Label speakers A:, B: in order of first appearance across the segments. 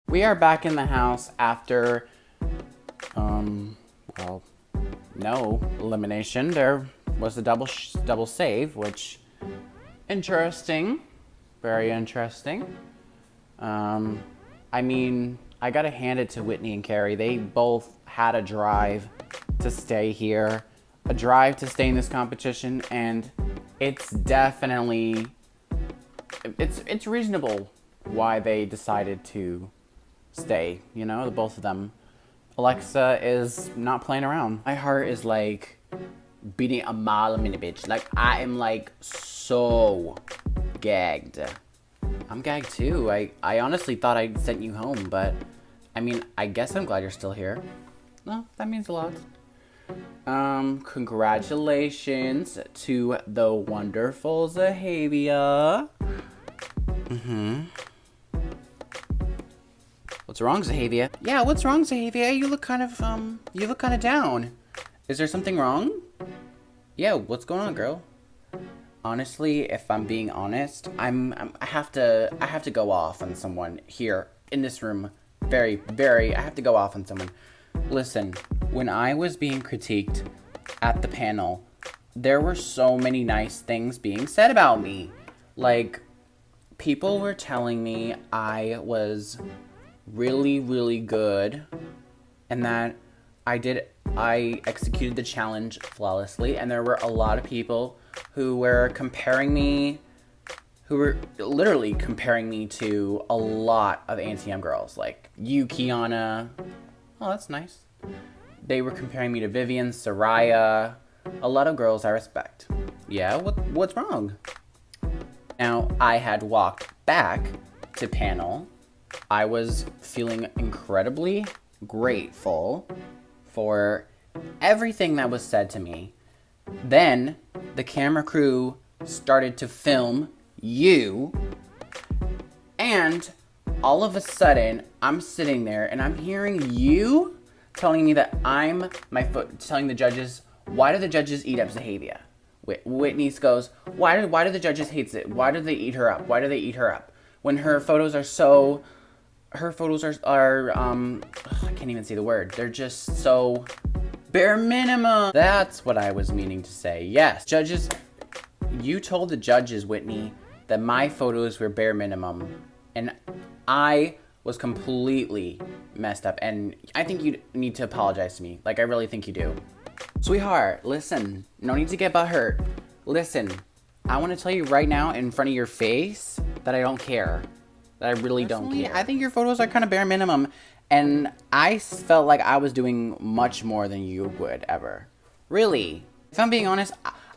A: We are back in the house after, well, no elimination. There was a double save, which, interesting, very interesting. I mean, I gotta hand it to Whitney and Carrie. They both had a drive to stay here, a drive to stay in this competition, and it's definitely, it's reasonable why they decided to stay, you know, the both of them. Alexa is not playing around. My heart is like beating a mile a minute, bitch. Like, I am like so gagged. I'm gagged too. I honestly thought I sent you home, but I mean, I guess I'm glad you're still here. No, that means a lot. Congratulations to the wonderful Zahavia. What's wrong, Zahavia? Yeah, what's wrong, Zahavia? You look kind of down. Is there something wrong? Yeah, what's going on, girl? Honestly, if I'm being honest, I have to go off on someone here in this room. I have to go off on someone. Listen, when I was being critiqued at the panel, there were so many nice things being said about me. Like, people were telling me I was really, really good and that I executed the challenge flawlessly, and there were a lot of people who were literally comparing me to a lot of ANTM girls, like you, Kiana. Oh, that's nice. They were comparing me to Vivian, Soraya, a lot of girls I respect. Yeah, what's wrong? Now, I had walked back to panel. I was feeling incredibly grateful for everything that was said to me. Then the camera crew started to film you, and all of a sudden I'm sitting there and I'm hearing you telling me that telling the judges, why do the judges eat up Zahavia? Whitney goes, why do the judges hate it? Why do they eat her up? Why do they eat her up? When her photos are I can't even say the word. They're just so bare minimum. That's what I was meaning to say. Yes, judges, you told the judges, Whitney, that my photos were bare minimum, and I was completely messed up, and I think you need to apologize to me. Like, I really think you do. Sweetheart, listen, no need to get butthurt. Listen, I want to tell you right now in front of your face that I don't care. That I really don't care. I think your photos are kind of bare minimum, and I felt like I was doing much more than you would ever. Really. If I'm being honest,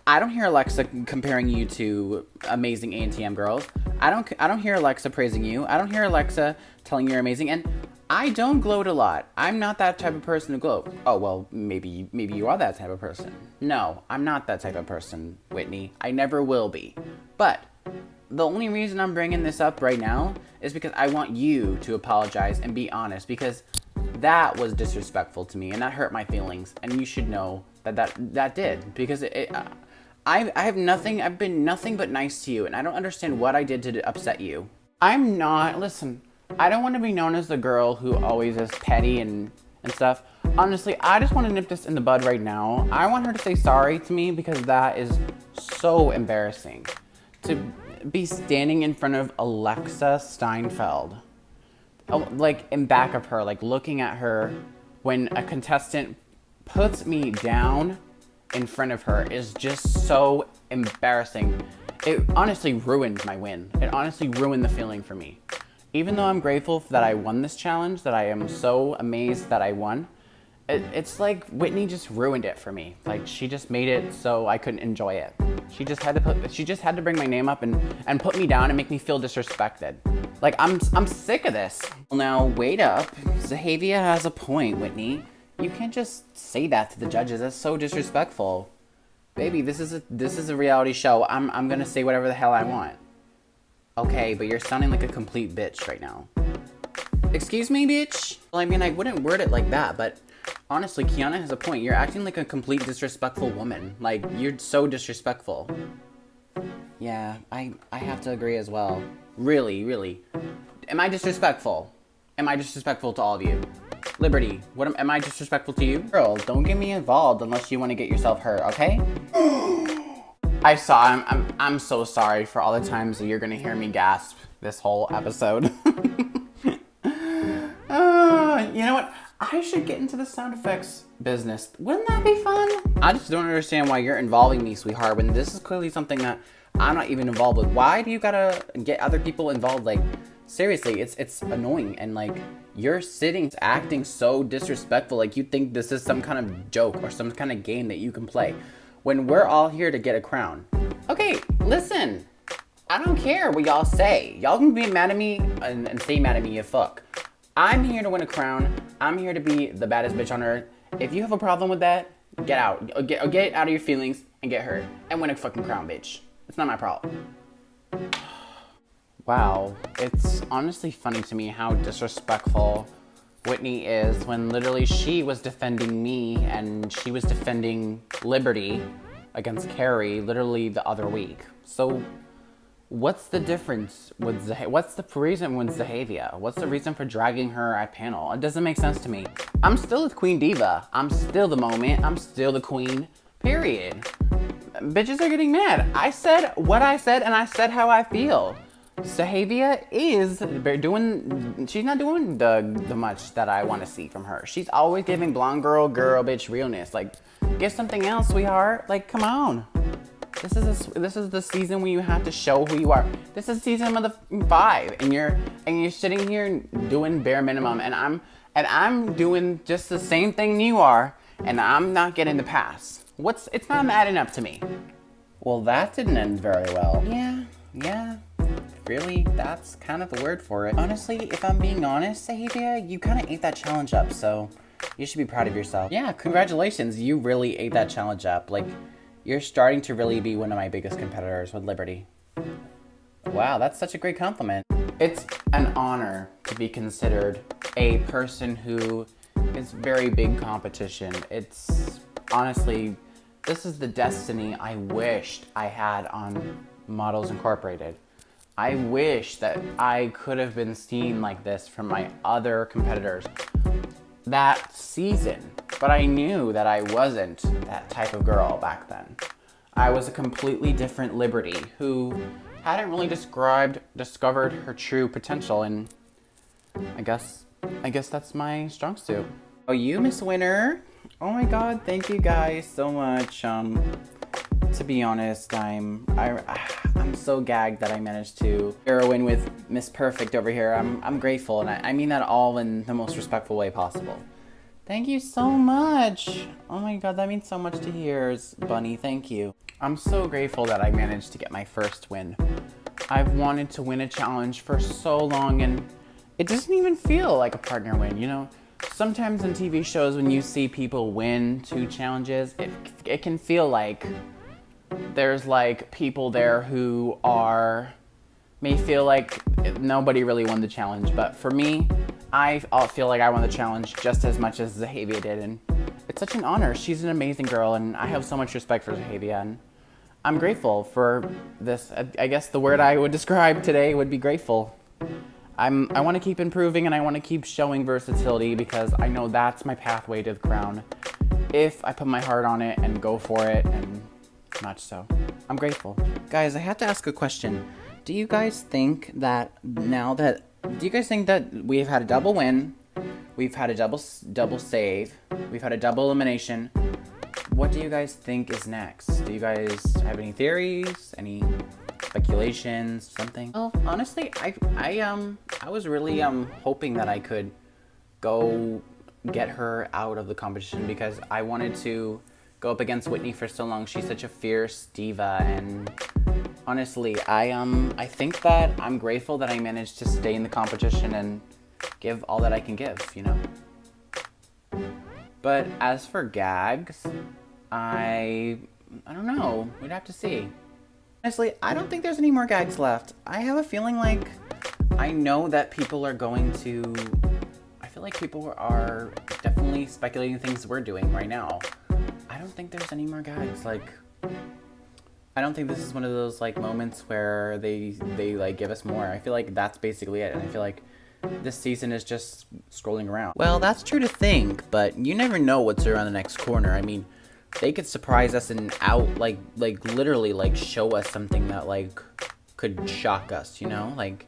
A: I don't hear Alexa comparing you to amazing ANTM girls. I don't hear Alexa praising you. I don't hear Alexa telling you're amazing, and I don't gloat a lot. I'm not that type of person to gloat. Oh, well, maybe you are that type of person. No, I'm not that type of person, Whitney. I never will be. But the only reason I'm bringing this up right now is because I want you to apologize and be honest, because that was disrespectful to me and that hurt my feelings, and you should know that did, because I've been nothing but nice to you, and I don't understand what I did to upset you. Listen, I don't want to be known as the girl who always is petty and stuff. Honestly, I just want to nip this in the bud right now. I want her to say sorry to me, because that is so embarrassing. To be standing in front of Alexa Steinfeld, like in back of her, like looking at her when a contestant puts me down in front of her is just so embarrassing. It honestly ruined my win. It honestly ruined the feeling for me. Even though I'm grateful that I won this challenge, that I am so amazed that I won, it's like Whitney just ruined it for me. Like, she just made it so I couldn't enjoy it. She just had to bring my name up and put me down and make me feel disrespected. Like, I'm sick of this. Now, wait up. Zahavia has a point, Whitney. You can't just say that to the judges. That's so disrespectful. Baby, this is a reality show. I'm gonna say whatever the hell I want. Okay, but you're sounding like a complete bitch right now. Excuse me, bitch? Well, I mean, I wouldn't word it like that, but honestly, Kiana has a point. You're acting like a complete disrespectful woman. Like, you're so disrespectful. Yeah, I have to agree as well. Really, really. Am I disrespectful? Am I disrespectful to all of you? Liberty, am I disrespectful to you? Girl, don't get me involved unless you want to get yourself hurt, okay? I'm so sorry for all the times that you're gonna hear me gasp this whole episode. You know what? I should get into the sound effects business. Wouldn't that be fun? I just don't understand why you're involving me, sweetheart, when this is clearly something that I'm not even involved with. Why do you gotta get other people involved? Like, seriously, it's annoying. And like, you're acting so disrespectful. Like you think this is some kind of joke or some kind of game that you can play when we're all here to get a crown. Okay, listen. I don't care what y'all say. Y'all can be mad at me and stay mad at me, you fuck. I'm here to win a crown. I'm here to be the baddest bitch on earth. If you have a problem with that, get out. Get out of your feelings and get hurt and win a fucking crown, bitch. It's not my problem. Wow, it's honestly funny to me how disrespectful Whitney is when literally she was defending me and she was defending Liberty against Carrie literally the other week. So what's the difference with what's the reason with Zahavia? What's the reason for dragging her at panel? It doesn't make sense to me. I'm still the queen diva. I'm still the moment. I'm still the queen, period. Bitches are getting mad. I said what I said and I said how I feel. Zahavia she's not doing the much that I want to see from her. She's always giving blonde girl bitch realness. Like, give something else, sweetheart. Like, come on. This is the season when you have to show who you are. This is season of the 5, and you're sitting here doing bare minimum, and I'm doing just the same thing you are, and I'm not getting the pass. It's not adding up to me. Well, that didn't end very well. Yeah. Really, that's kind of the word for it. Honestly, if I'm being honest, Zahavia, you kind of ate that challenge up, so you should be proud of yourself. Yeah, congratulations. You really ate that challenge up. Like, you're starting to really be one of my biggest competitors with Liberty. Wow, that's such a great compliment. It's an honor to be considered a person who is very big competition. It's honestly, this is the destiny I wished I had on Models Incorporated. I wish that I could have been seen like this from my other competitors that season, but I knew that I wasn't that type of girl back then. I was a completely different Liberty who hadn't really discovered her true potential, and I guess that's my strong suit. Oh, you, Miss Winner? Oh my God, thank you guys so much. To be honest, I'm so gagged that I managed to win with Miss Perfect over here. I'm grateful, and I mean that all in the most respectful way possible. Thank you so much. Oh my God, that means so much to hear, Bunny. Thank you. I'm so grateful that I managed to get my first win. I've wanted to win a challenge for so long, and it doesn't even feel like a partner win, you know? Sometimes in TV shows when you see people win 2 challenges, it can feel like there's like people there who may feel like nobody really won the challenge, but for me, I feel like I won the challenge just as much as Zahavia did, and it's such an honor. She's an amazing girl, and I have so much respect for Zahavia, and I'm grateful for this. I guess the word I would describe today would be grateful. I want to keep improving, and I want to keep showing versatility because I know that's my pathway to the crown if I put my heart on it and go for it, and much so. I'm grateful. Guys, I have to ask a question. Do you guys think that we've had a double win, we've had a double save, we've had a double elimination? What do you guys think is next? Do you guys have any theories, any speculations, something? Well, honestly, I was really hoping that I could go get her out of the competition because I wanted to go up against Whitney for so long. She's such a fierce diva, and honestly, I think that I'm grateful that I managed to stay in the competition and give all that I can give, you know? But as for gags, I don't know. We'd have to see. Honestly, I don't think there's any more gags left. I have a feeling like I know that people are going to... I feel like people are definitely speculating things we're doing right now. I don't think there's any more gags. Like, I don't think this is one of those like moments where they like give us more. I feel like that's basically it. And I feel like this season is just scrolling around. Well, that's true to think, but you never know what's around the next corner. I mean, they could surprise us and like literally like show us something that like could shock us, you know? Like,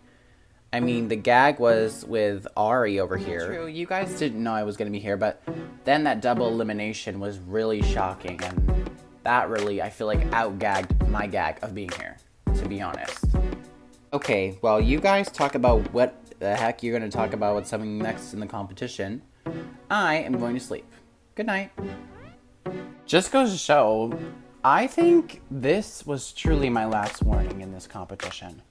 A: I mean, the gag was with Ari over here. True, you guys didn't know I was gonna be here, but then that double elimination was really shocking, and that really, I feel like, outgagged my gag of being here, to be honest. Okay, well, you guys talk about what the heck you're gonna talk about what's coming next in the competition. I am going to sleep. Good night. Just goes to show, I think this was truly my last warning in this competition.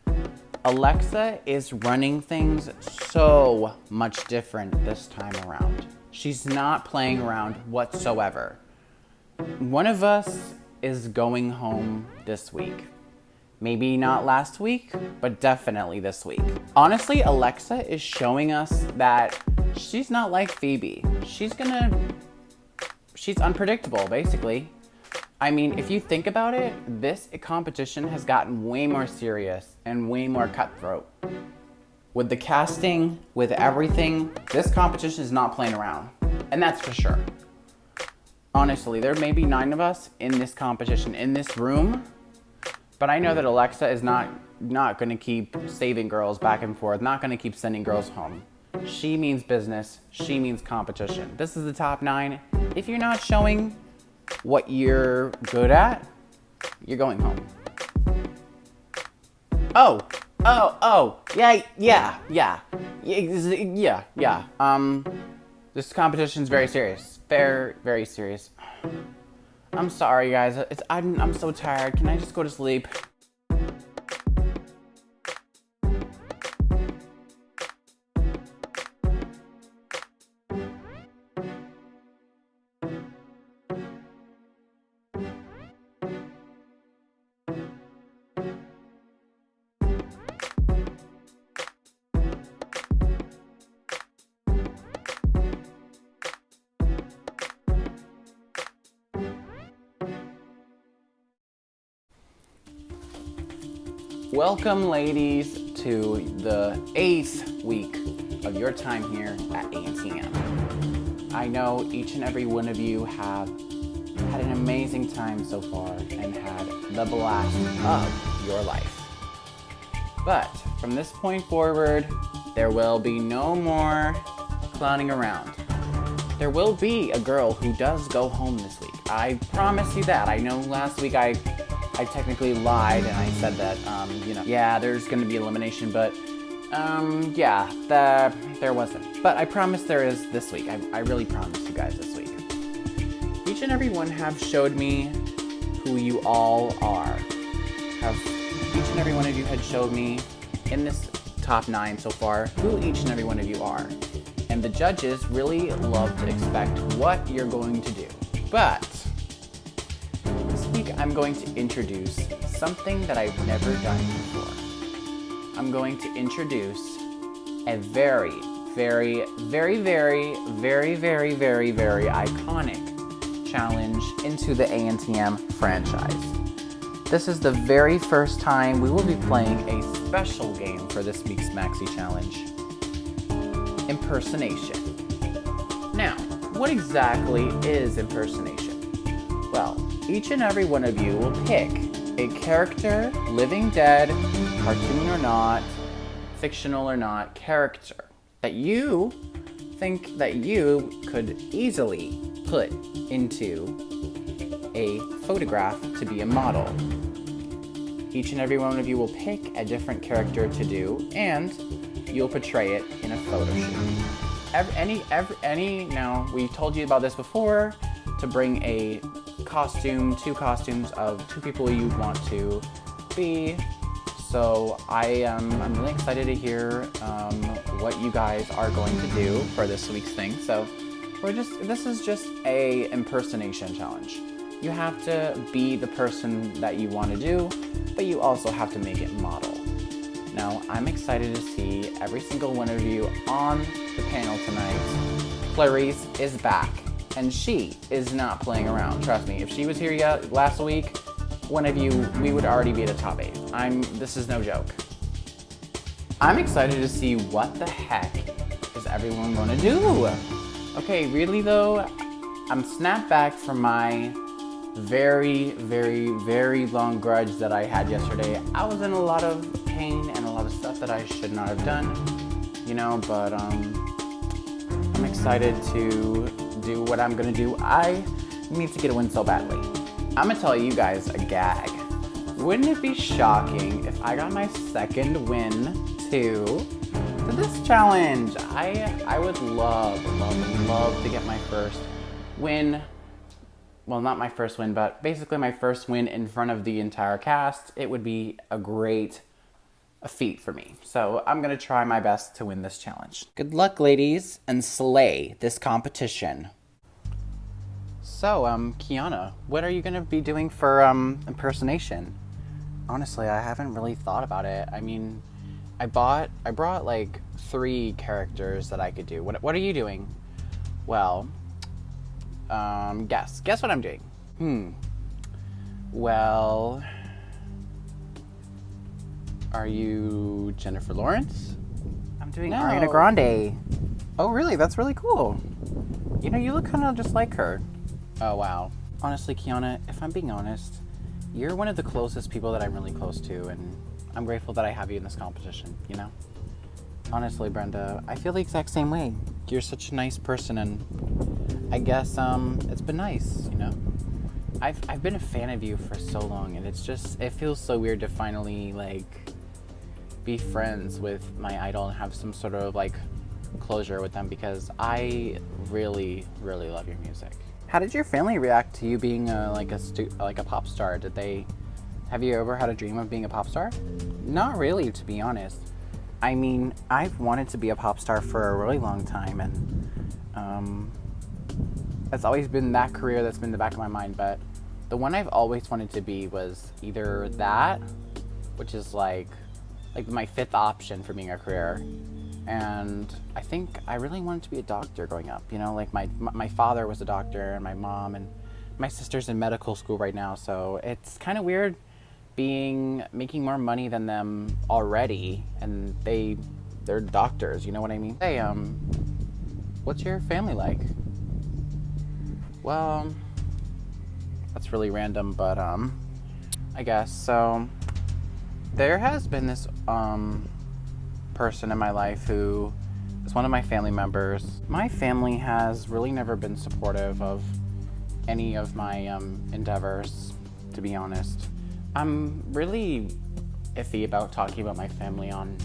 A: Alexa is running things so much different this time around. She's not playing around whatsoever. One of us is going home this week. Maybe not last week, but definitely this week. Honestly, Alexa is showing us that she's not like Phoebe. She's unpredictable, basically. I mean, if you think about it, this competition has gotten way more serious and way more cutthroat. With the casting, with everything, this competition is not playing around. And that's for sure. Honestly, there may be 9 of us in this competition, in this room, but I know that Alexa is not gonna keep saving girls back and forth, not gonna keep sending girls home. She means business, she means competition. This is the top 9. If you're not showing what you're good at, you're going home. Yeah. This competition's very serious. Very serious. I'm sorry, guys. I'm so tired. Can I just go to sleep? Welcome, ladies, to the 8th week of your time here at ANTM. I know each and every one of you have had an amazing time so far and had the blast of your life. But from this point forward, there will be no more clowning around. There will be a girl who does go home this week. I promise you that. I know last week I technically lied and I said that, yeah, there's gonna be elimination, but, there wasn't. But I promise there is this week. I really promise you guys this week. Each and every one have showed me who you all are. Each and every one of you had showed me in this top 9 so far who each and every one of you are. And the judges really love to expect what you're going to do. But this week I'm going to introduce something that I've never done before. I'm going to introduce a very iconic challenge into the ANTM franchise. This is the very first time we will be playing a special game for this week's Maxi Challenge. Impersonation. Now, what exactly is impersonation? Well, each and every one of you will pick a character, living, dead, cartoon or not, fictional or not, character that you think that you could easily put into a photograph to be a model. Each and every one of you will pick a different character to do, and you'll portray it in a photo shoot. Now, we told you about this before, to bring a costume, 2 costumes of 2 people you want to be. So I'm really excited to hear what you guys are going to do for this week's thing. So this is just a impersonation challenge. You have to be the person that you want to do, but you also have to make it model. Now, I'm excited to see every single one of you on the panel tonight. Clarice is back, and she is not playing around. Trust me, if she was here last week, one of you, we would already be at the top 8. This is no joke. I'm excited to see what the heck is everyone gonna do. Okay, really though, I'm snapped back from my very, very, very long grudge that I had yesterday. I was in a lot of pain and a lot of stuff that I should not have done, you know, but I'm excited to do what I'm gonna do. I need to get a win so badly. I'm gonna tell you guys a gag. Wouldn't it be shocking if I got my second win to this challenge? I would love to get my first win. Well, not my first win, but basically my first win in front of the entire cast. It would be a feat for me. So I'm gonna try my best to win this challenge. Good luck, ladies, and slay this competition. So, Kiana, what are you gonna be doing for impersonation? Honestly, I haven't really thought about it. I mean, I brought like 3 characters that I could do. What are you doing? Well, guess what I'm doing. Well, are you Jennifer Lawrence? I'm doing Ariana Grande. Oh, really? That's really cool. You know, you look kind of just like her. Oh, wow. Honestly, Kiana, if I'm being honest, you're one of the closest people that I'm really close to, and I'm grateful that I have you in this competition, you know? Honestly, Brenda, I feel the exact same way. You're such a nice person, and I guess it's been nice, you know? I've been a fan of you for so long, and it feels so weird to finally, like, be friends with my idol and have some sort of, like, closure with them, because I really, really love your music. How did your family react to you being like a pop star? Have you ever had a dream of being a pop star? Not really, to be honest. I mean, I've wanted to be a pop star for a really long time, and it's always been that career that's been in the back of my mind, but the one I've always wanted to be was either that, which is like my 5th option for being a career, and I think I really wanted to be a doctor growing up. You know, like my father was a doctor, and my mom and my sister's in medical school right now, so it's kind of weird making more money than them already, and they're doctors, you know what I mean? Hey, what's your family like? Well, that's really random, but I guess so. There has been this person in my life who is one of my family members. My family has really never been supportive of any of my endeavors, to be honest. I'm really iffy about talking about my family on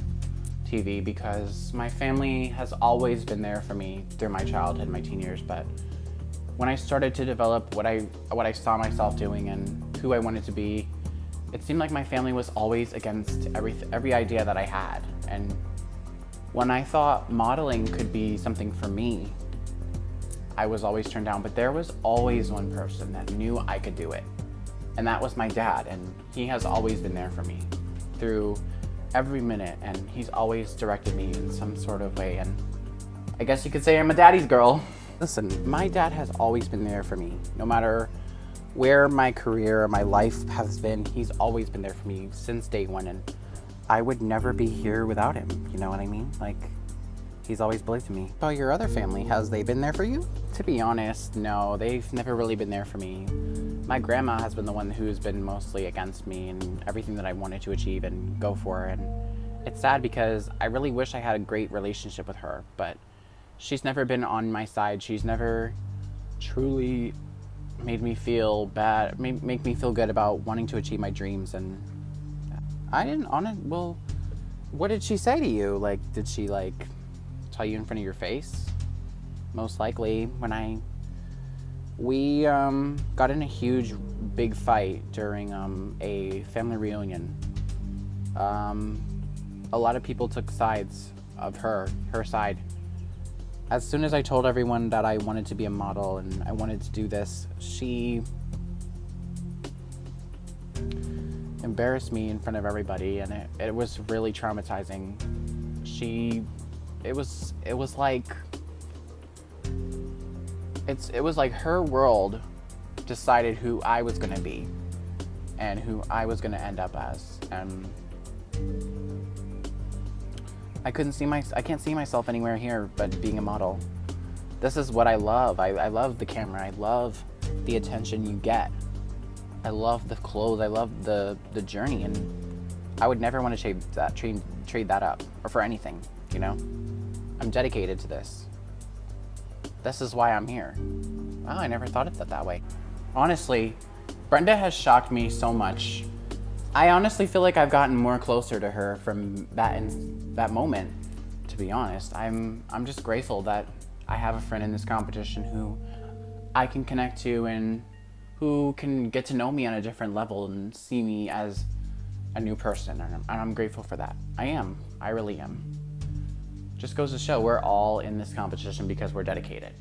A: TV because my family has always been there for me through my childhood, my teen years, but when I started to develop what I saw myself doing and who I wanted to be, it seemed like my family was always against every idea that I had. And when I thought modeling could be something for me, I was always turned down. But there was always one person that knew I could do it, and that was my dad. And he has always been there for me through every minute, and he's always directed me in some sort of way. And I guess you could say I'm a daddy's girl. Listen, my dad has always been there for me. No matter where my career or my life has been, he's always been there for me since day one, and I would never be here without him. You know what I mean? Like, he's always believed in me. How about your other family? Has they been there for you? To be honest, no, they've never really been there for me. My grandma has been the one who's been mostly against me and everything that I wanted to achieve and go for, and it's sad because I really wish I had a great relationship with her, but she's never been on my side. She's never truly made me feel bad, make me feel good about wanting to achieve my dreams. And I didn't well, what did she say to you? Like, did she like tell you in front of your face? Most likely. When we got in a huge big fight during a family reunion. A lot of people took sides of her side. As soon as I told everyone that I wanted to be a model and I wanted to do this, she embarrassed me in front of everybody, and it was really traumatizing. It was like her world decided who I was gonna be and who I was gonna end up as. And I can't see myself anywhere here but being a model. This is what I love. I love the camera. I love the attention you get. I love the clothes. I love the journey, and I would never want to trade that up or for anything, you know? I'm dedicated to this. This is why I'm here. Wow, I never thought of it that way. Honestly, Brenda has shocked me so much. I honestly feel like I've gotten more closer to her from that moment, to be honest. I'm just grateful that I have a friend in this competition who I can connect to and who can get to know me on a different level and see me as a new person, and I'm grateful for that. I really am. Just goes to show we're all in this competition because we're dedicated.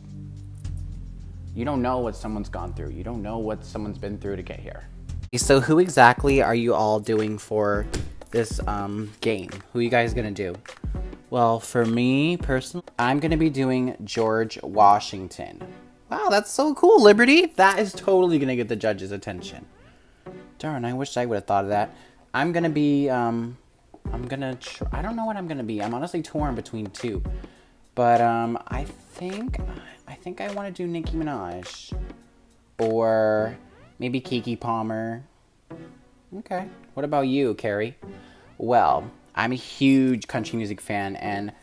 A: You don't know what someone's gone through. You don't know what someone's been through to get here. So who exactly are you all doing for this game? Who are you guys gonna do? Well, for me personally, I'm gonna be doing George Washington. Wow, that's so cool, Liberty. That is totally gonna get the judges' attention. Darn, I wish I would have thought of that. I'm gonna be, I don't know what I'm gonna be. I'm honestly torn between two. But I think I want to do Nicki Minaj. Or maybe Keke Palmer. Okay. What about you, Carrie? Well, I'm a huge country music fan, and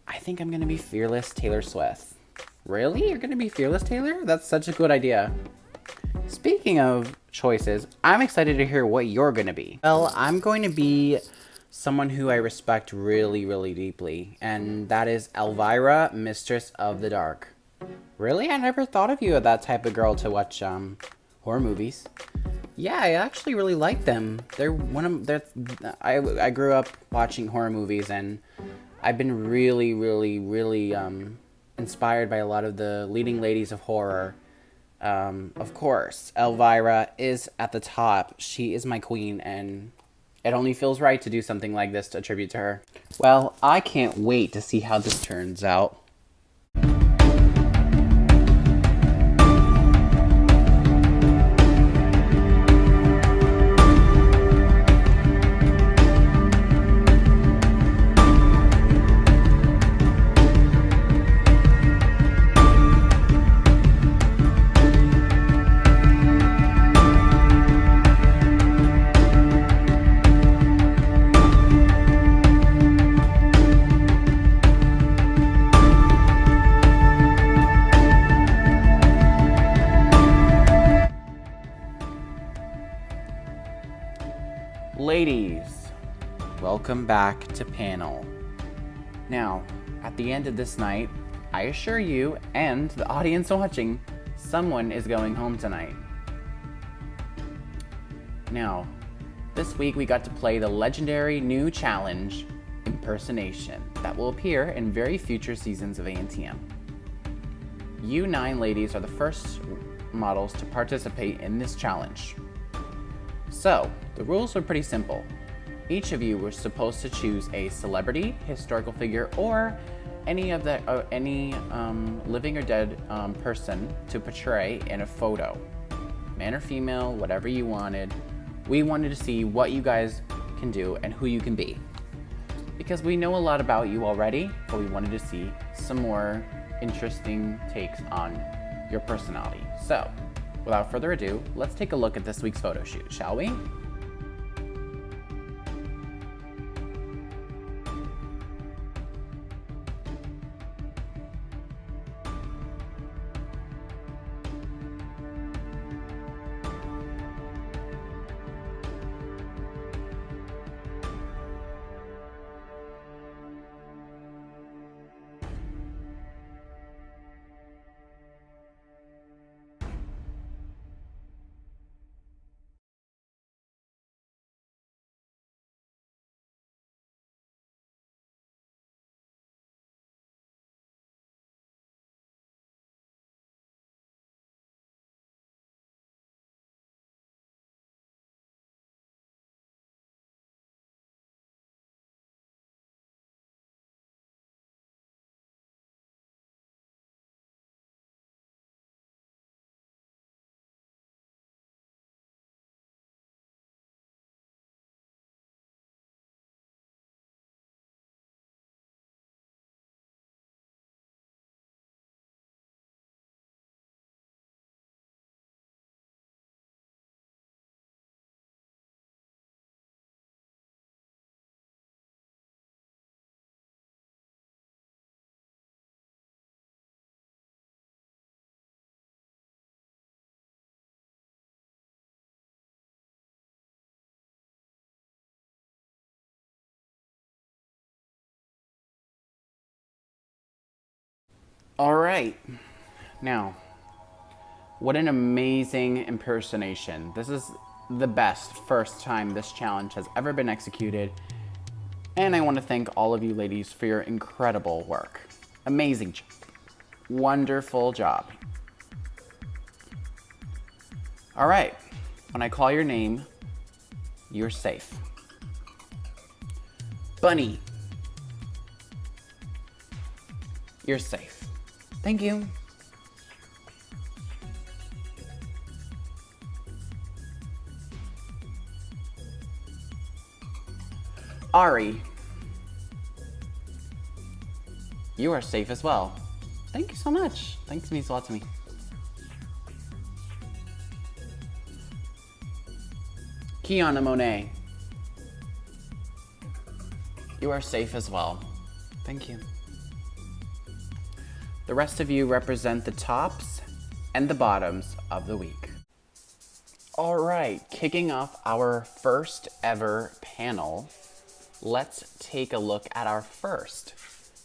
A: I think I'm gonna be Fearless Taylor Swift. Really? You're gonna be Fearless Taylor? That's such a good idea. Speaking of choices, I'm excited to hear what you're gonna be. Well, I'm going to be someone who I respect really, really deeply, and that is Elvira, Mistress of the Dark. Really? I never thought of you as that type of girl to watch horror movies. Yeah, I actually really like them. I grew up watching horror movies, and I've been really, really, really inspired by a lot of the leading ladies of horror. Of course, Elvira is at the top. She is my queen, and it only feels right to do something like this to attribute to her. Well, I can't wait to see how this turns out. Ladies, welcome back to panel. Now, at the end of this night, I assure you and the audience watching, someone is going home tonight. Now, this week we got to play the legendary new challenge, Impersonation, that will appear in very future seasons of ANTM. You 9 ladies are the first models to participate in this challenge. So, the rules were pretty simple. Each of you were supposed to choose a celebrity, historical figure, or any living or dead person to portray in a photo. Man or female, whatever you wanted. We wanted to see what you guys can do and who you can be. Because we know a lot about you already, but we wanted to see some more interesting takes on your personality. So, without further ado, let's take a look at this week's photo shoot, shall we? All right. Now, what an amazing impersonation. This is the best first time this challenge has ever been executed. And I want to thank all of you ladies for your incredible work. Amazing job. Wonderful job. All right. When I call your name, you're safe. Bunny. You're safe. Thank you. Ari. You are safe as well. Thank you so much. Thanks means a lot to me. Kiana Monet. You are safe as well. Thank you. The rest of you represent the tops and the bottoms of the week. All right, kicking off our first ever panel, let's take a look at our first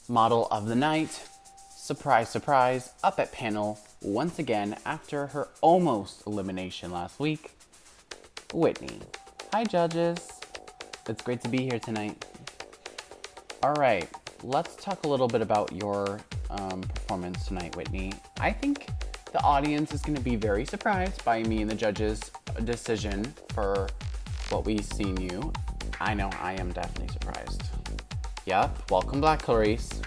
A: model of the night. Surprise, surprise, up at panel once again after her almost elimination last week, Whitney. Hi, judges. It's great to be here tonight. All right, let's talk a little bit about your performance tonight, Whitney. I think the audience is going to be very surprised by me and the judges' decision for what we've seen you. I know I am definitely surprised. Yep, welcome back, Clarice.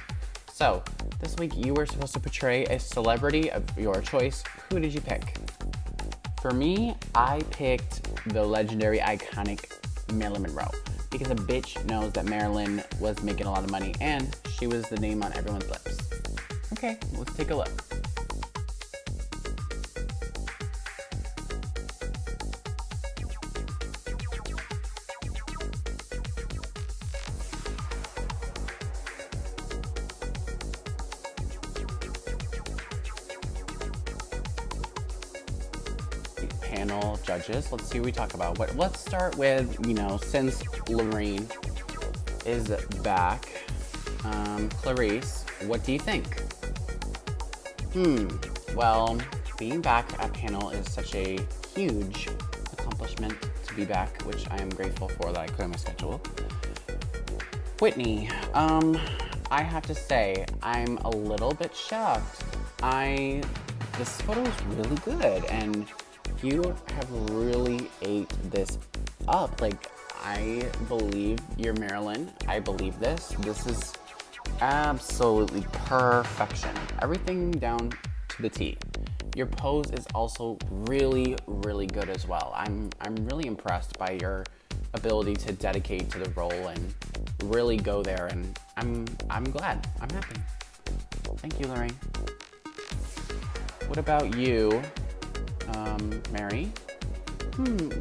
A: So, this week you were supposed to portray a celebrity of your choice. Who did you pick? For me, I picked the legendary, iconic Marilyn Monroe, because a bitch knows that Marilyn was making a lot of money and she was the name on everyone's lips. Okay, let's take a look. Panel judges, let's see what we talk about. Let's start with, since Lorraine is back, Clarice, what do you think? Well, being back at panel is such a huge accomplishment to be back, which I am grateful for that I cleared my schedule. Whitney, I have to say, I'm a little bit shocked. This photo is really good, and you have really ate this up. Like, I believe you're Marilyn. I believe this. This is absolutely perfection. Everything down to the T. Your pose is also really, really good as well. I'm really impressed by your ability to dedicate to the role and really go there, and I'm glad. I'm happy. Thank you, Lorraine. What about you, Mary?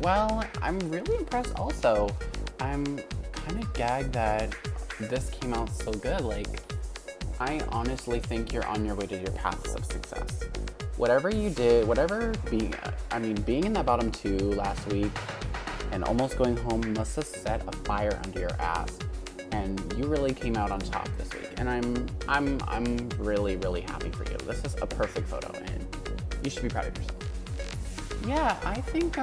A: Well, I'm really impressed also. I'm kind of gagged that this came out so good. Like, I honestly think you're on your way to your paths of success. Whatever you did, being in that bottom two last week and almost going home must have set a fire under your ass. And you really came out on top this week. And I'm really, really happy for you. This is a perfect photo and you should be proud of yourself. Yeah, I think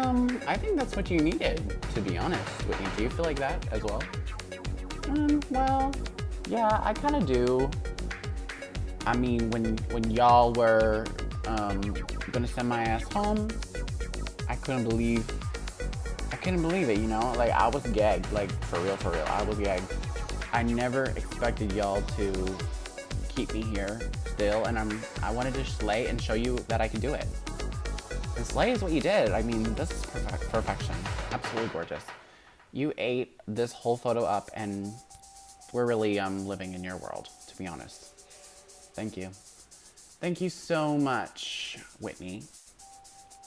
A: that's what you needed, to be honest, Whitney. Do you feel like that as well? Well, yeah, I kind of do. I mean, when y'all were gonna send my ass home, I couldn't believe it, Like, I was gagged, like, for real, I was gagged. I never expected y'all to keep me here still, and I wanted to slay and show you that I could do it. And slay is what you did. I mean, this is perfection. Absolutely gorgeous. You ate this whole photo up, and we're really living in your world, to be honest. Thank you. Thank you so much, Whitney.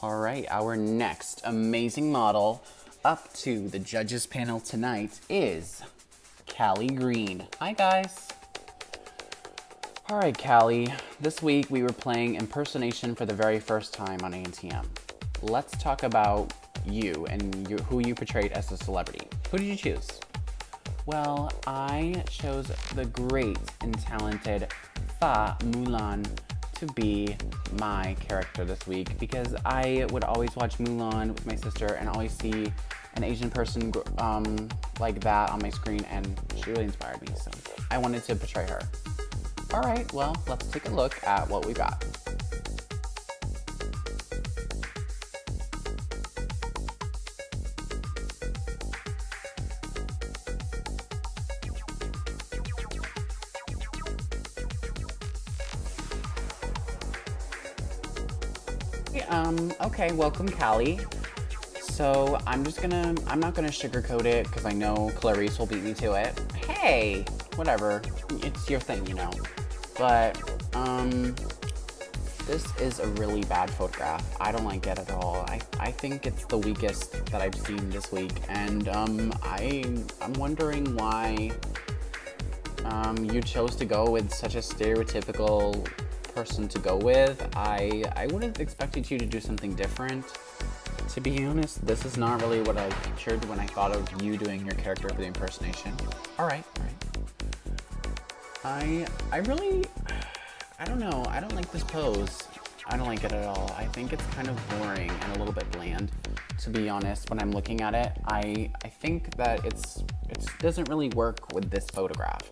A: All right, our next amazing model up to the judges panel tonight is Callie Green. Hi, guys. All right, Callie. This week we were playing Impersonation for the very first time on ANTM. Let's talk about you and who you portrayed as a celebrity. Who did you choose? Well, I chose the great and talented Mulan to be my character this week because I would always watch Mulan with my sister and always see an Asian person like that on my screen, and she really inspired me, so I wanted to portray her. All right, well, let's take a look at what we got. Okay, welcome, Callie. So I'm not gonna sugarcoat it because I know Clarice will beat me to it. Hey, whatever, it's your thing, you know. But, this is a really bad photograph. I don't like it at all. I think it's the weakest that I've seen this week, and, I'm wondering why, you chose to go with such a stereotypical person to go with. I would have expected you to do something different. To be honest, this is not really what I pictured when I thought of you doing your character for the impersonation. All right. I don't know. I don't like this pose. I don't like it at all. I think it's kind of boring and a little bit bland, to be honest. When I'm looking at it, I think that it doesn't really work with this photograph.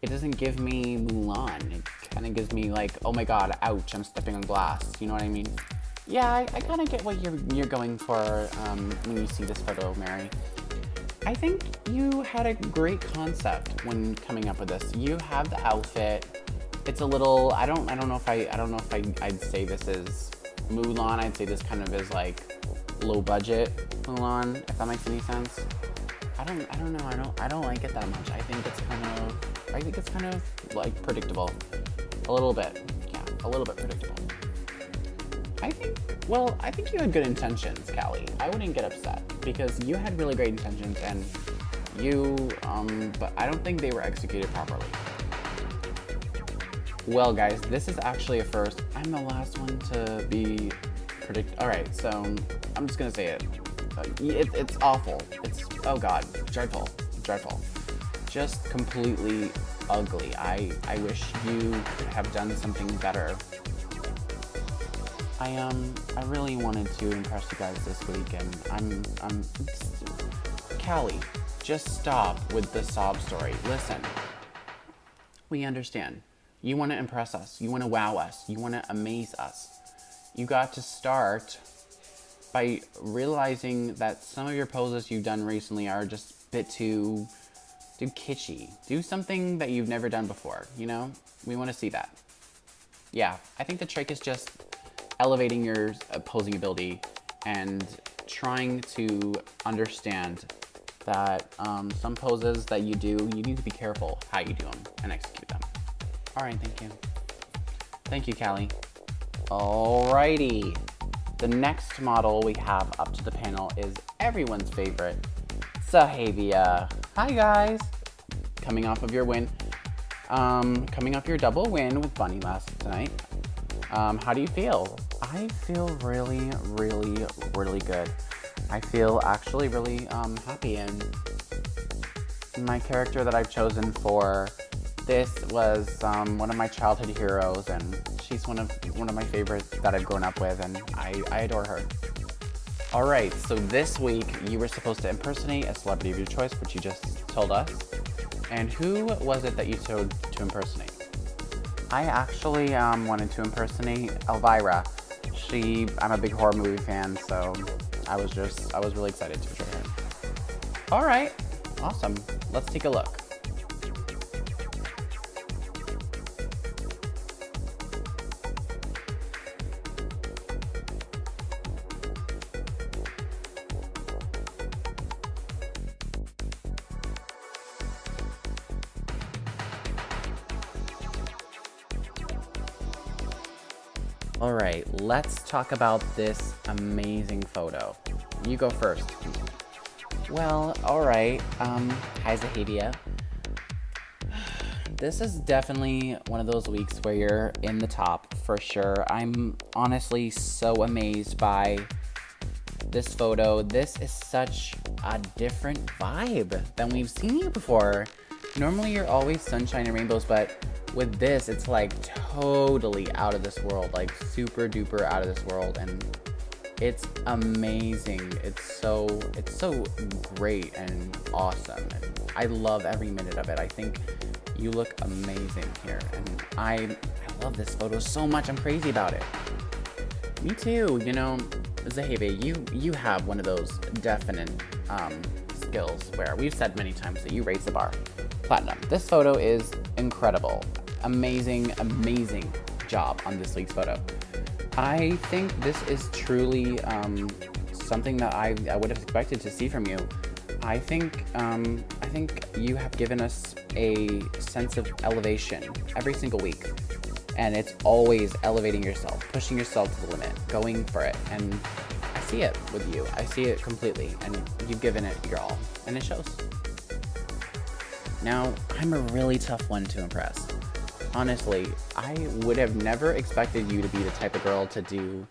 A: It doesn't give me Mulan. It kind of gives me like, oh my god, ouch, I'm stepping on glass. You know what I mean? Yeah, I kind of get what you're going for when you see this photo, Mary. I think you had a great concept when coming up with this. You have the outfit. It's a little, I don't know if I'd say this is Mulan. I'd say this kind of is like low budget Mulan, if that makes any sense. I don't know. I don't like it that much. I think it's kind of like predictable. A little bit. Yeah, a little bit predictable. I think you had good intentions, Callie. I wouldn't get upset because you had really great intentions, and but I don't think they were executed properly. Well, guys, this is actually a first. I'm the last one to be All right, so I'm just gonna say it. It's awful. Oh god, dreadful. Just completely ugly. I wish you could have done something better. I really wanted to impress you guys this week, and Callie, just stop with the sob story. Listen, we understand. You want to impress us. You want to wow us. You want to amaze us. You got to start by realizing that some of your poses you've done recently are just a bit too kitschy. Do something that you've never done before, you know? We want to see that. Yeah, I think the trick is just elevating your posing ability and trying to understand that some poses that you do, you need to be careful how you do them and execute them. All right, thank you. Thank you, Callie. Alrighty. The next model we have up to the panel is everyone's favorite, Sahavia. Hi, guys. Coming off of your win. Coming off your double win with Bunny last night. How do you feel? I feel really, really, really good. I feel actually really happy, and my character that I've chosen for this was one of my childhood heroes, and she's one of my favorites that I've grown up with, and I adore her. All right, so this week you were supposed to impersonate a celebrity of your choice, which you just told us. And who was it that you chose to impersonate? I actually wanted to impersonate Elvira. I'm a big horror movie fan, so I was really excited to portray her. All right, awesome. Let's take a look. All right, let's talk about this amazing photo. You go first. Well, all right. Hi, Zahavia. This is definitely one of those weeks where you're in the top for sure. I'm honestly so amazed by this photo. This is such a different vibe than we've seen you before. Normally you're always sunshine and rainbows, but with this, it's like totally out of this world, like super duper out of this world, and it's amazing. It's so great and awesome, and I love every minute of it. I think you look amazing here, and I love this photo so much. I'm crazy about it. Me too. You know, Zahavia, you have one of those definite skills where we've said many times that you raise the bar. Platinum. This photo is incredible. Amazing job on this week's photo. I think this is truly something that I would have expected to see from you. I think you have given us a sense of elevation every single week, and it's always elevating yourself, pushing yourself to the limit, going for it, and I see it with you. I see it completely, and you've given it your all, and it shows. Now, I'm a really tough one to impress. Honestly, I would have never expected you to be the type of girl to do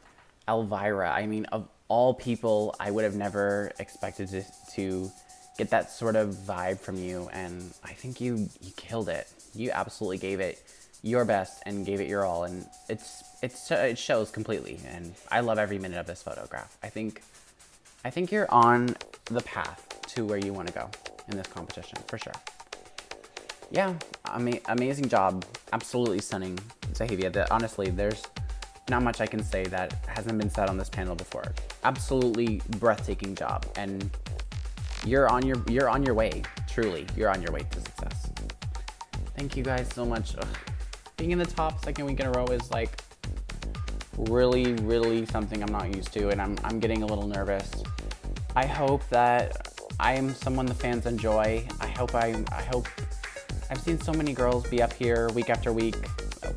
A: Elvira. I mean, of all people, I would have never expected to get that sort of vibe from you, and I think you killed it. You absolutely gave it your best and gave it your all, and it shows completely, and I love every minute of this photograph. I think you're on the path to where you want to go in this competition, for sure. Yeah, amazing job. Absolutely stunning, Zahavia. Honestly, there's not much I can say that hasn't been said on this panel before. Absolutely breathtaking job, and you're on your way. Truly, you're on your way to success. Thank you guys so much. Ugh. Being in the top second week in a row is like really something I'm not used to, and I'm getting a little nervous. I hope that I am someone the fans enjoy. I hope I've seen so many girls be up here week after week,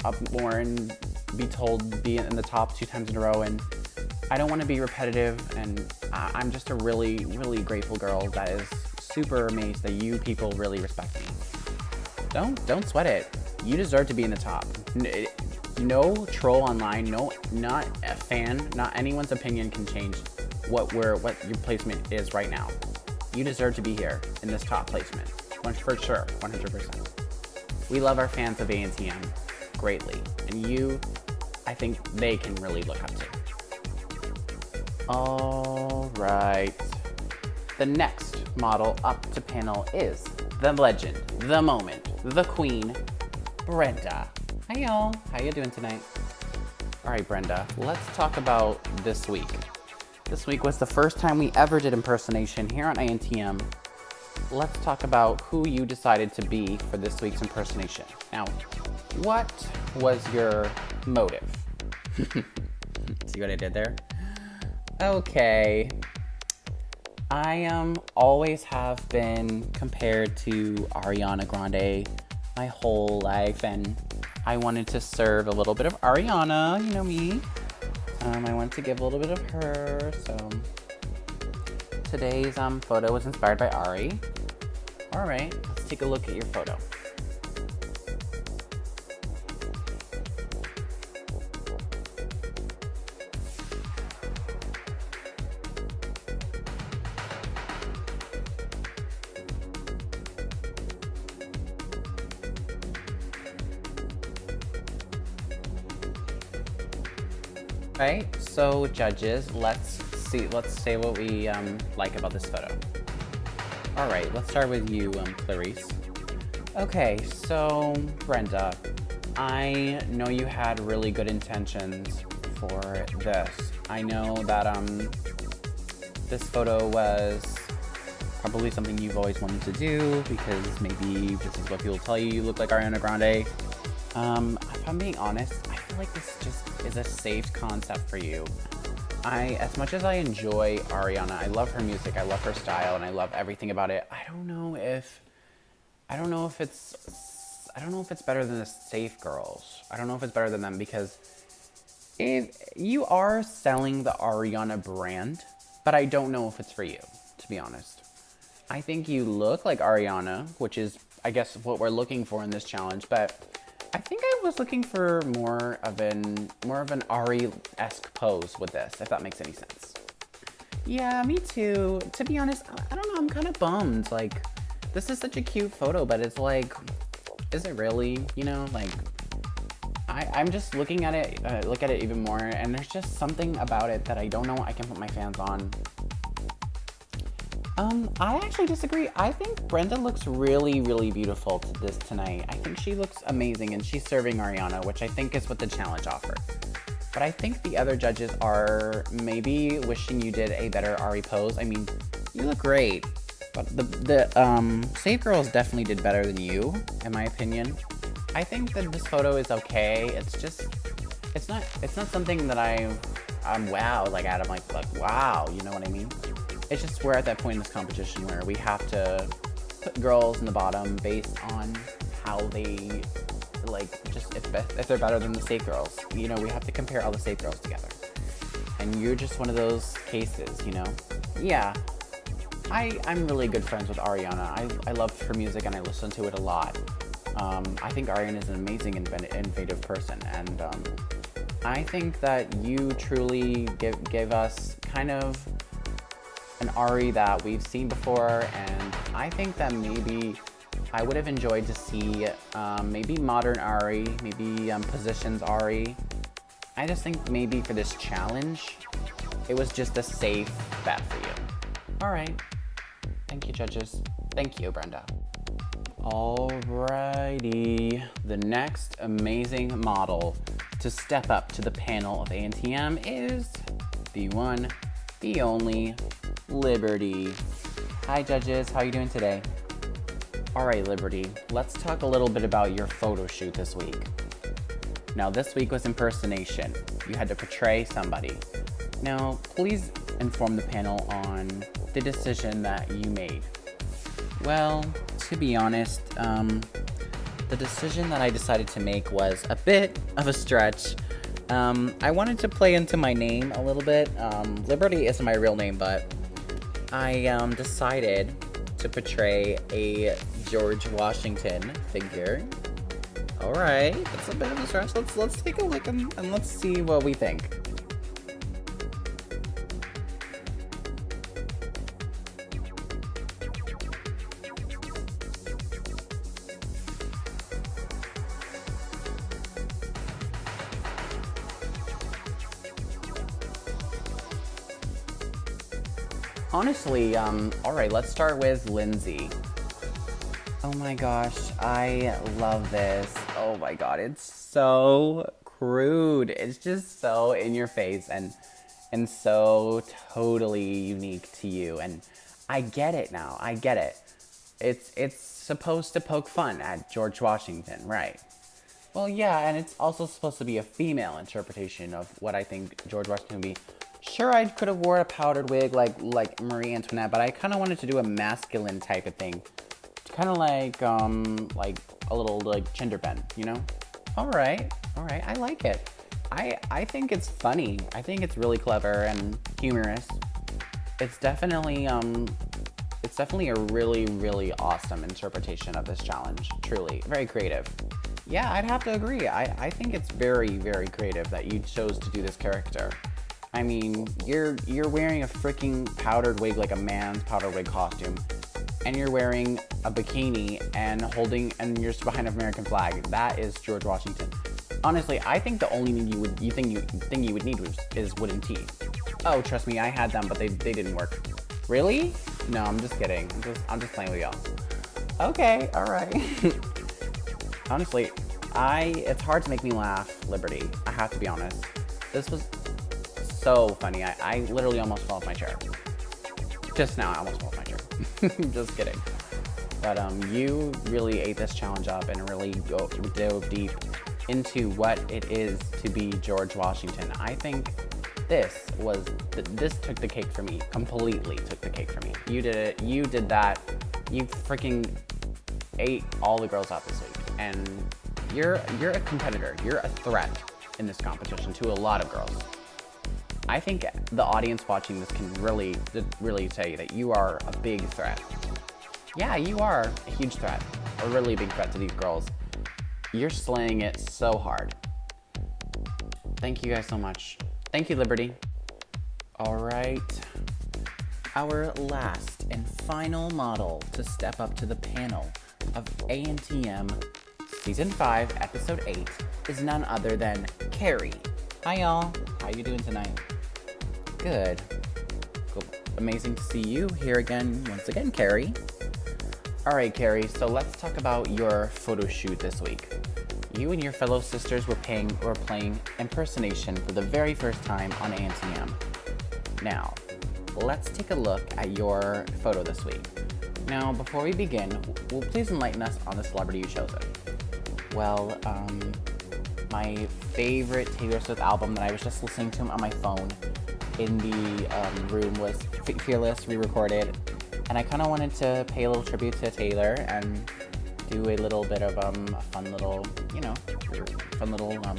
A: up more, and be told to be in the top 2 times in a row, and I don't want to be repetitive, and I'm just a really grateful girl that is super amazed that you people really respect me. Don't sweat it. You deserve to be in the top. No troll online, not a fan, not anyone's opinion can change what your placement is right now. You deserve to be here in this top placement. For sure, 100%. We love our fans of ANTM greatly, and you, I think they can really look up to. All right. The next model up to panel is the legend, the moment, the queen, Brenda. Hi y'all, how you doing tonight? All right, Brenda, let's talk about this week. This week was the first time we ever did impersonation here on ANTM. Let's talk about who you decided to be for this week's impersonation. Now, what was your motive? See what I did there? Okay. I always have been compared to Ariana Grande my whole life, and I wanted to serve a little bit of Ariana, you know me. I wanted to give a little bit of her, so today's photo was inspired by Ari. All right, let's take a look at your photo. Right, so judges, let's say what we like about this photo. All right, let's start with you, Clarice. Okay, so Brenda, I know you had really good intentions for this. I know that this photo was probably something you've always wanted to do because maybe this is what people tell you look like Ariana Grande. If I'm being honest, I feel like this just is a safe concept for you. As much as I enjoy Ariana, I love her music, I love her style, and I love everything about it. I don't know if it's better than the Safe Girls. I don't know if it's better than them because if you are selling the Ariana brand, but I don't know if it's for you, to be honest. I think you look like Ariana, which is, I guess, what we're looking for in this challenge, but I think I was looking for more of an Ari-esque pose with this, if that makes any sense. Yeah, me too. To be honest, I don't know, I'm kind of bummed. Like, this is such a cute photo, but it's like, is it really, you know, like, I'm just looking at it, look at it even more, and there's just something about it that I don't know I can put my fans on. I actually disagree. I think Brenda looks really, really beautiful to this tonight. I think she looks amazing, and she's serving Ariana, which I think is what the challenge offers. But I think the other judges are maybe wishing you did a better Ari pose. I mean, you look great, but the Save Girls definitely did better than you, in my opinion. I think that this photo is okay. It's just, it's not something that I'm wow, like Adam, like wow, you know what I mean? It's just we're at that point in this competition where we have to put girls in the bottom based on how they, like, just if they're better than the State Girls. You know, we have to compare all the State Girls together. And you're just one of those cases, you know? Yeah, I'm really good friends with Ariana. I love her music and I listen to it a lot. I think Ariana is an amazing, innovative person, and I think that you truly gave us kind of an Ari that we've seen before, and I think that maybe I would have enjoyed to see maybe modern Ari, maybe positions Ari. I just think maybe for this challenge, it was just a safe bet for you. All right. Thank you, judges. Thank you, Brenda. Alrighty, the next amazing model to step up to the panel of ANTM is the one, the only, Liberty. Hi judges, how are you doing today? Alright Liberty, let's talk a little bit about your photo shoot this week. Now this week was impersonation. You had to portray somebody. Now please inform the panel on the decision that you made. Well, to be honest, the decision that I decided to make was a bit of a stretch. I wanted to play into my name a little bit. Liberty isn't my real name, but I decided to portray a George Washington figure. All right, that's a bit of a stretch. Let's take a look and let's see what we think. Honestly, all right, let's start with Lindsay. Oh my gosh, I love this. Oh my God, it's so crude. It's just so in your face and so totally unique to you. And I get it now, I get it. It's supposed to poke fun at George Washington, right? Well, yeah, and it's also supposed to be a female interpretation of what I think George Washington would be. Sure, I could have wore a powdered wig like Marie Antoinette, but I kind of wanted to do a masculine type of thing. Kind of like a little like gender bend, you know? All right, I like it. I think it's funny. I think it's really clever and humorous. It's definitely a really, really awesome interpretation of this challenge. Truly, very creative. Yeah, I'd have to agree. I think it's very, very creative that you chose to do this character. I mean, you're wearing a freaking powdered wig, like a man's powdered wig costume, and you're wearing a bikini and you're behind an American flag. That is George Washington. Honestly, I think the only thing you would need is wooden teeth. Oh, trust me, I had them, but they didn't work. Really? No, I'm just kidding. I'm just playing with y'all. Okay, all right. Honestly, it's hard to make me laugh, Liberty. I have to be honest. This was so funny. I literally almost fell off my chair. Just now, I almost fell off my chair. Just kidding. But you really ate this challenge up and really dove deep into what it is to be George Washington. I think this took the cake for me. Completely took the cake for me. You did it. You did that. You freaking ate all the girls out this week. And you're a competitor. You're a threat in this competition to a lot of girls. I think the audience watching this can really say that you are a big threat. Yeah, you are a huge threat, a really big threat to these girls. You're slaying it so hard. Thank you guys so much. Thank you, Liberty. All right, our last latest and final model to step up to the panel of ANTM Season 5, Episode 8 is none other than Carrie. Hi y'all, how you doing tonight? Good. Cool. Amazing to see you here again, once again, Carrie. Alright, Carrie, so let's talk about your photo shoot this week. You and your fellow sisters were playing Impersonation for the very first time on ANTM. Now, let's take a look at your photo this week. Now, before we begin, will please enlighten us on the celebrity you chosen? Well, my favorite Taylor Swift album that I was just listening to on my phone in the room was Fearless, re-recorded, and I kind of wanted to pay a little tribute to Taylor and do a little bit of a fun little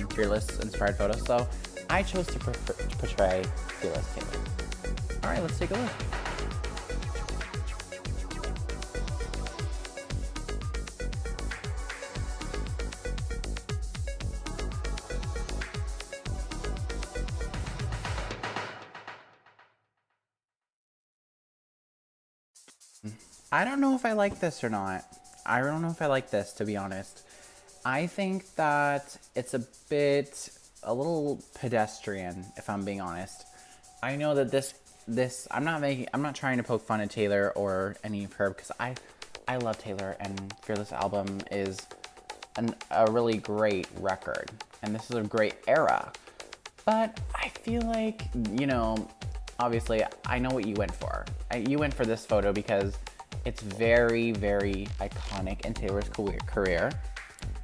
A: Fearless inspired photo. So I chose to portray Fearless Taylor. All right, let's take a look. I don't know if I like this or not. I don't know if I like this, to be honest. I think that it's a little pedestrian, if I'm being honest. I know that this I'm not trying to poke fun at Taylor or any of her, because I love Taylor, and Fearless album is a really great record, and this is a great era. But I feel like, obviously I know what you went for. You went for this photo because it's very, very iconic in Taylor's career.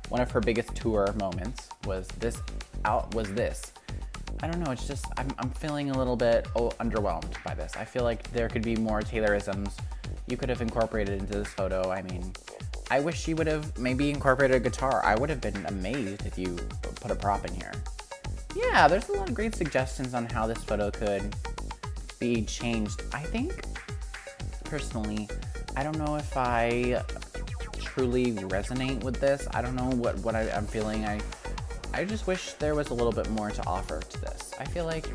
A: One of her biggest tour moments was this. I don't know, it's just, I'm feeling a little bit underwhelmed by this. I feel like there could be more Taylorisms you could have incorporated into this photo. I mean, I wish she would have maybe incorporated a guitar. I would have been amazed if you put a prop in here. Yeah, there's a lot of great suggestions on how this photo could be changed. I think, personally, I don't know if I truly resonate with this. I don't know what I'm feeling. I just wish there was a little bit more to offer to this. I feel like,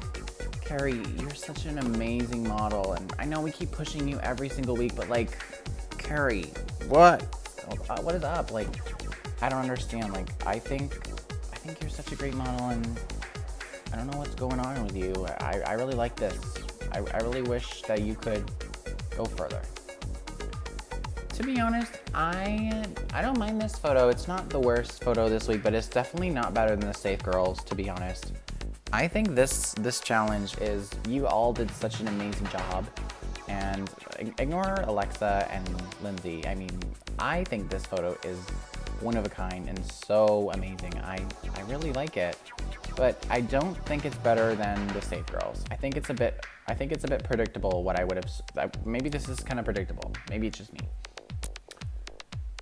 A: Carrie, you're such an amazing model, and I know we keep pushing you every single week, but like, Carrie, what is up? Like, I don't understand. Like, I think you're such a great model, and I don't know what's going on with you. I really like this. I really wish that you could go further. To be honest, I don't mind this photo. It's not the worst photo this week, but it's definitely not better than the Safe Girls, to be honest. I think this challenge is, you all did such an amazing job, and ignore Alexa and Lindsay. I mean, I think this photo is one of a kind and so amazing. I really like it, but I don't think it's better than the Safe Girls. I think it's a bit predictable what I would have. Maybe this is kind of predictable. Maybe it's just me.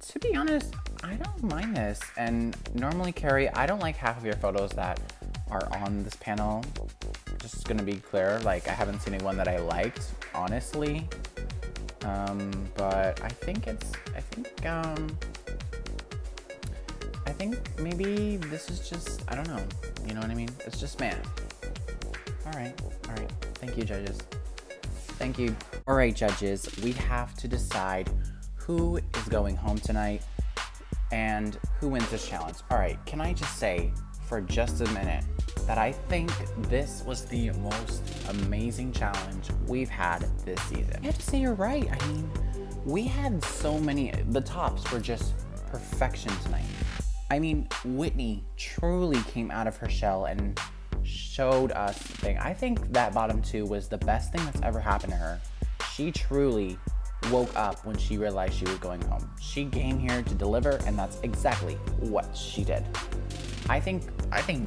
A: To be honest, I don't mind this, and normally, Carrie, I don't like half of your photos that are on this panel. Just gonna be clear, like, I haven't seen anyone that I liked, honestly. But I think maybe this is just, I don't know, you know what I mean? It's just man. All right, thank you, judges. Thank you. All right, judges, we have to decide who is going home tonight and who wins this challenge. All right, can I just say for just a minute that I think this was the most amazing challenge we've had this season. I have to say you're right. I mean, we had so many, the tops were just perfection tonight. I mean, Whitney truly came out of her shell and showed us the thing. I think that bottom two was the best thing that's ever happened to her. She truly woke up when she realized she was going home. She came here to deliver, and that's exactly what she did. I think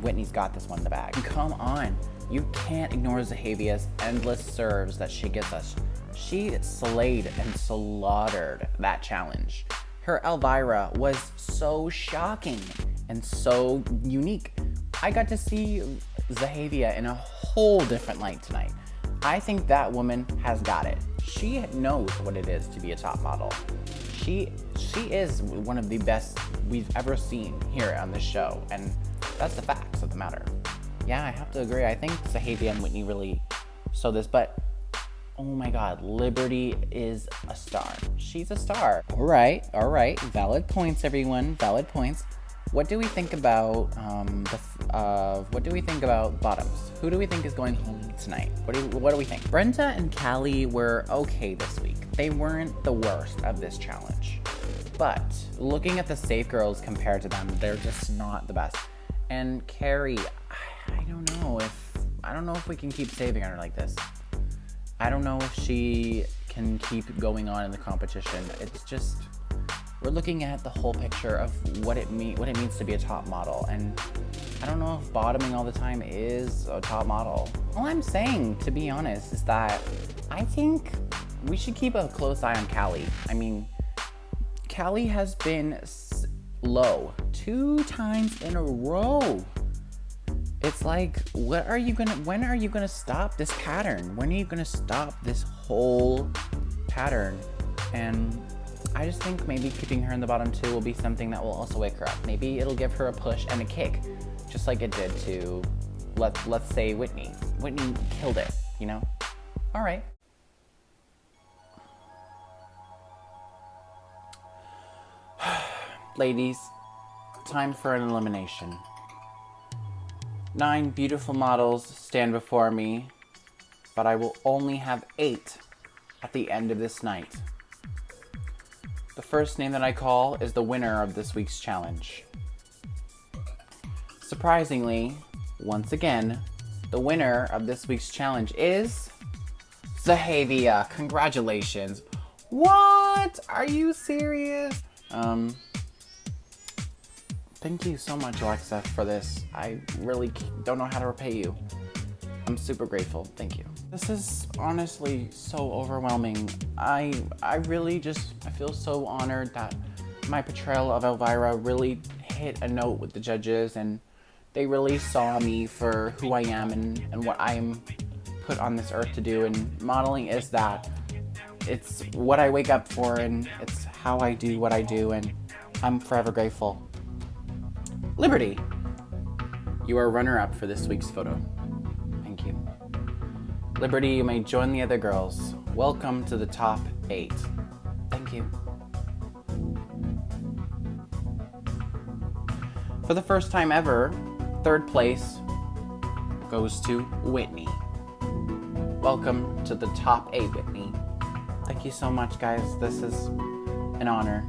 A: Whitney's got this one in the bag. Come on, you can't ignore Zahavia's endless serves that she gets us. She slayed and slaughtered that challenge. Her Elvira was so shocking and so unique. I got to see Zahavia in a whole different light tonight. I think that woman has got it. She knows what it is to be a top model. She is one of the best we've ever seen here on this show, and that's the facts of the matter. Yeah, I have to agree. I think Zahavia and Whitney really showed this, but Oh my God, Liberty is a star. She's a star. All right. Valid points, everyone. Valid points. What do we think about what do we think about bottoms? Who do we think is going home tonight? What do we think? Brenda and Callie were okay this week. They weren't the worst of this challenge. But looking at the safe girls compared to them, they're just not the best. And Carrie, I don't know if we can keep saving her like this. I don't know if she can keep going on in the competition. It's just, we're looking at the whole picture of what it means to be a top model, and I don't know if bottoming all the time is a top model. All I'm saying, to be honest, is that I think we should keep a close eye on Callie. I mean, Callie has been low 2 times in a row. It's like, when are you gonna stop this pattern? When are you gonna stop this whole pattern? And I just think maybe keeping her in the bottom 2 will be something that will also wake her up. Maybe it'll give her a push and a kick, just like it did to, let's say, Whitney. Whitney killed it, you know? All right. Ladies, time for an elimination. 9 beautiful models stand before me, but I will only have 8 at the end of this night. The first name that I call is the winner of this week's challenge. Surprisingly, once again, the winner of this week's challenge is Zahavia. Congratulations. What? Are you serious? Thank you so much, Alexa, for this. I really don't know how to repay you. I'm super grateful. Thank you. This is honestly so overwhelming. I feel so honored that my portrayal of Elvira really hit a note with the judges, and they really saw me for who I am and what I'm put on this earth to do. And modeling is that. It's what I wake up for, and it's how I do what I do, and I'm forever grateful. Liberty, you are runner-up for this week's photo. Thank you. Liberty, you may join the other girls. Welcome to the top 8. Thank you. For the first time ever, 3rd place goes to Whitney. Welcome to the top 8, Whitney. Thank you so much, guys. This is an honor.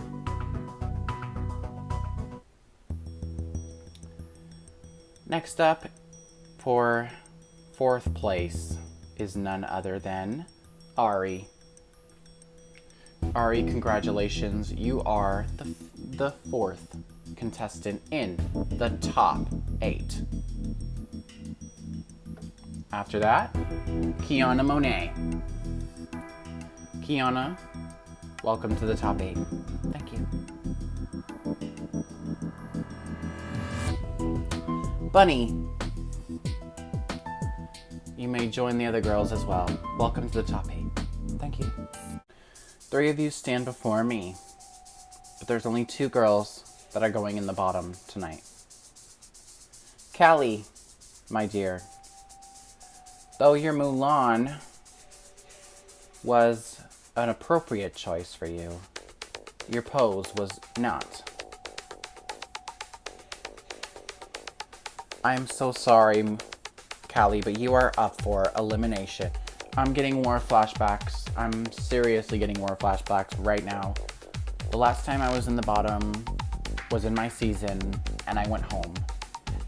A: Next up, for 4th place, is none other than Ari. Ari, congratulations. You are the 4th contestant in the top 8. After that, Kiana Monet. Kiana, welcome to the top 8. Thank you. Bunny, you may join the other girls as well. Welcome to the top 8. Thank you. 3 of you stand before me, but there's only 2 girls that are going in the bottom tonight. Callie, my dear, though your Mulan was an appropriate choice for you, your pose was not. I'm so sorry, Callie, but you are up for elimination. I'm getting war flashbacks. I'm seriously getting war flashbacks right now. The last time I was in the bottom was in my season, and I went home.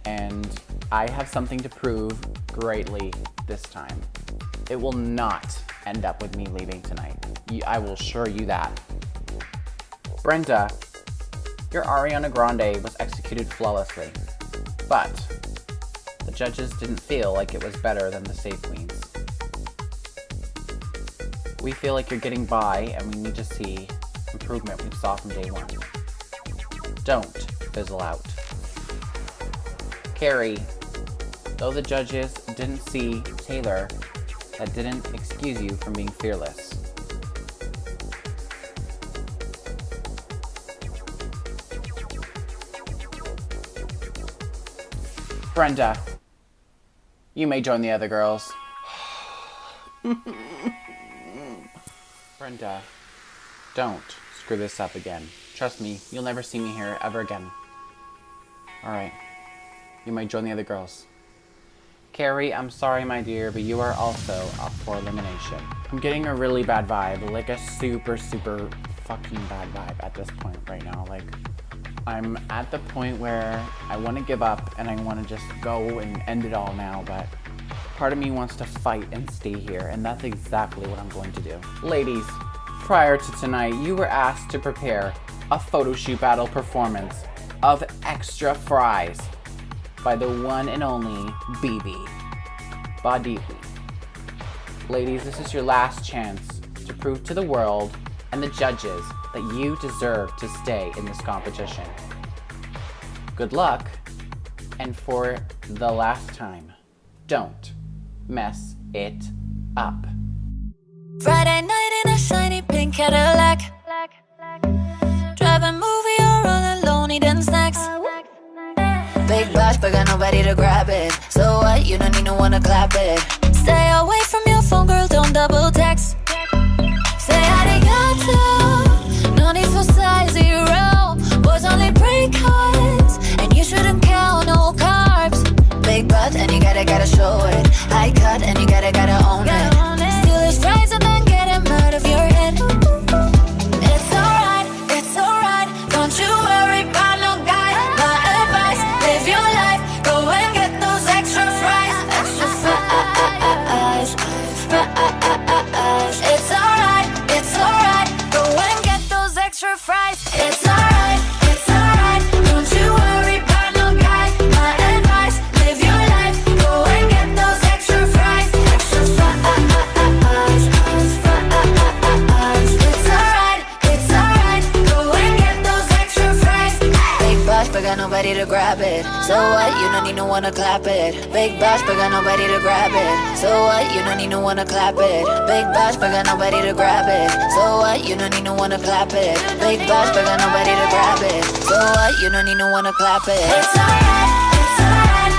A: And I have something to prove greatly this time. It will not end up with me leaving tonight. I will assure you that. Brenda, your Ariana Grande was executed flawlessly, but the judges didn't feel like it was better than the Safe Queens. We feel like you're getting by, and we need to see improvement we saw from day 1. Don't fizzle out. Carrie, though the judges didn't see Taylor, that didn't excuse you from being fearless. Brenda, you may join the other girls. Brenda, don't screw this up again. Trust me, you'll never see me here ever again. Alright, you might join the other girls. Carrie, I'm sorry, my dear, but you are also up for elimination. I'm getting a really bad vibe, like a super, super fucking bad vibe at this point right now. Like, I'm at the point where I want to give up and I want to just go and end it all now, but part of me wants to fight and stay here, and that's exactly what I'm going to do. Ladies, prior to tonight, you were asked to prepare a photo shoot battle performance of Extra Fries by the one and only BB Badiwi. Ladies, this is your last chance to prove to the world and the judges that you deserve to stay in this competition. Good luck, and for the last time, don't mess it up.
B: Friday night in a shiny pink Cadillac, drive a movie or all alone eating snacks. Big boss, but got nobody to grab it. So what? You don't need no one to clap it. Stay away from your phone, girl, don't double text. Say arigato, no need for size zero. Boys only break hearts, and you shouldn't count no carbs. Big butt, and you gotta show it. High cut, and you gotta own it. Steal his fries and then get him out of your head. It's alright, don't you worry about no guy. My advice, live your life, go and get those extra fries. Extra fries, fries. It's alright, go and get those extra fries. It's alright, don't you worry about no guy. My advice, live your life, go and get those extra fries. Extra fries, fries. It's alright, go and get those extra fries. Big boss, but got nobody to grab it. So what? You don't need no one to clap it. Big boss, but got nobody to grab it. So what? You don't need no one to clap it. Big boss, but got nobody to grab it. So what? You don't need no one to clap it. Big boss, but got nobody to grab it. So what? You don't need no one to clap it. It's alright,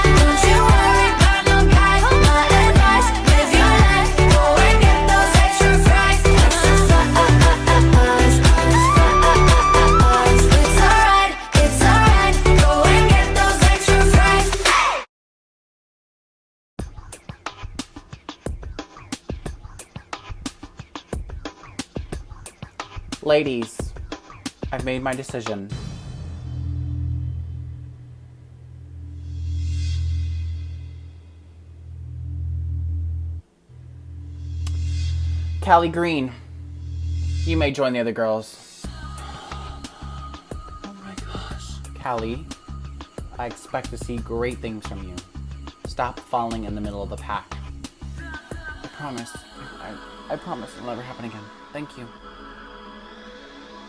B: don't you worry about no guy. My advice, live your life, go and get those extra fries. Extra fries, fries. It's alright, go and get those extra fries.
A: Ladies, I've made my decision. Callie Green, you may join the other girls. Oh my gosh. Callie, I expect to see great things from you. Stop falling in the middle of the pack. I promise. I promise it'll never happen again. Thank you.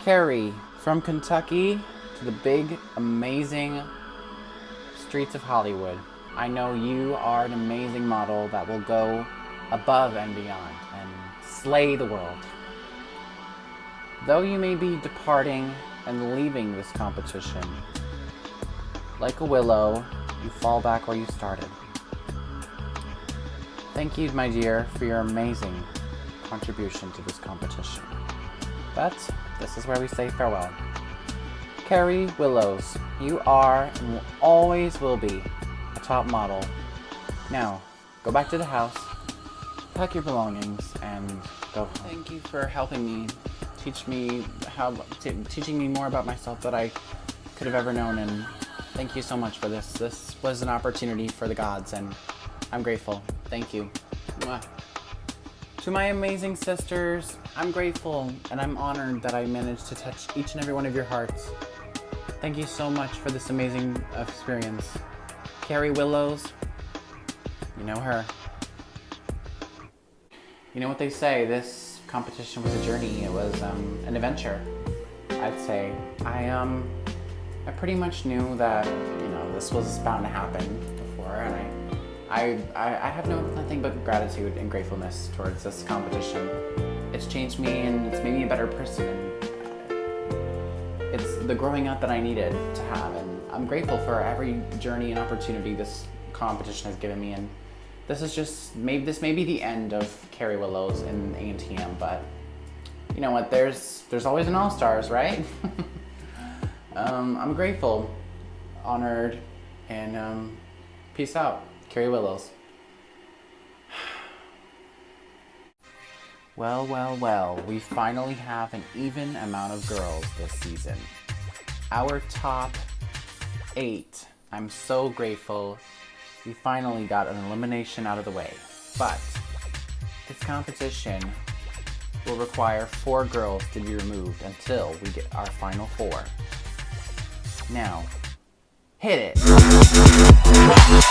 A: Carrie, from Kentucky to the big, amazing streets of Hollywood. I know you are an amazing model that will go above and beyond and slay the world. Though you may be departing and leaving this competition, like a willow, you fall back where you started. Thank you, my dear, for your amazing contribution to this competition. But this is where we say farewell. Carrie Willows, you are and always will be a top model. Now, go back to the house, pack your belongings, and go home. Thank you for helping me, teaching me more about myself that I could have ever known, and thank you so much for this. This was an opportunity for the gods, and I'm grateful. Thank you. Mwah. To my amazing sisters, I'm grateful and I'm honored that I managed to touch each and every one of your hearts. Thank you so much for this amazing experience. Carrie Willows, you know her. You know what they say, this competition was a journey, it was an adventure, I'd say. I pretty much knew that, this was bound to happen before, and I have nothing but gratitude and gratefulness towards this competition. It's changed me and it's made me a better person, and it's the growing up that I needed to have, and I'm grateful for every journey and opportunity this competition has given me, and this may be the end of Carrie Willows in ANTM, but you know what? There's always an all-stars, right? I'm grateful, honored, and peace out. Carrie Willows. Well, well, well, we finally have an even amount of girls this season. Our top 8. I'm so grateful. We finally got an elimination out of the way. But this competition will require 4 girls to be removed until we get our final 4. Now, hit it!